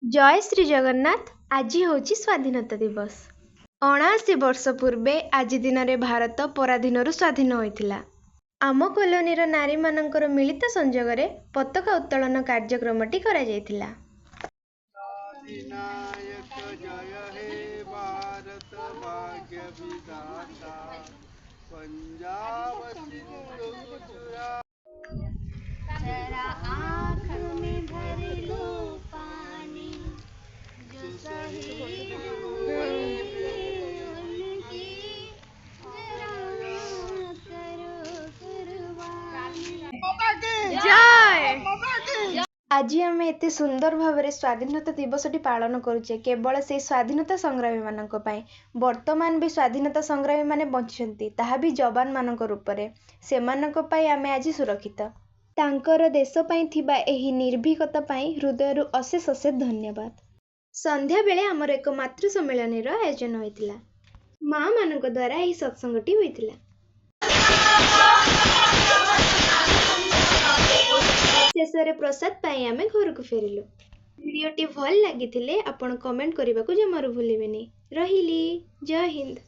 जय श्री जगन्नाथ। आज हूँ स्वाधीनता दिवस। 79 वर्ष पूर्वे आज दिन में भारत पराधीन स्वाधीन होता। आम कॉलोनीर नारी मानकर मिलित संजोग पताका उत्तोलन कार्यक्रमटी करा जायतिला। आज आम एत सुंदर भाव स्वाधीनता दिवसटी पालन करुचे केवल से स्वाधीनता संग्रामी मानक पई। वर्तमान भी स्वाधीनता संग्रामी माने बंचिसंती, ताहा भी जवान मानक रूप में। सेमानक पई आमे आज सुरक्षित। तांकर देश पई थिबा एही निर्भीकता पई हृदयरु अशेष अशेष धन्यवाद। संध्या बेले आमर एक मातृ सम्मेलन आयोजन होइतिला। माँ मानक द्वारा एही सत्संगटी होइतिला। शेषरे प्रसाद पाई आमे घर को फेरिलु। वीडियोटी भल लागिथिले आपण कमेंट करने को जमारू भूलिबेनी। रहिली। जय हिंद।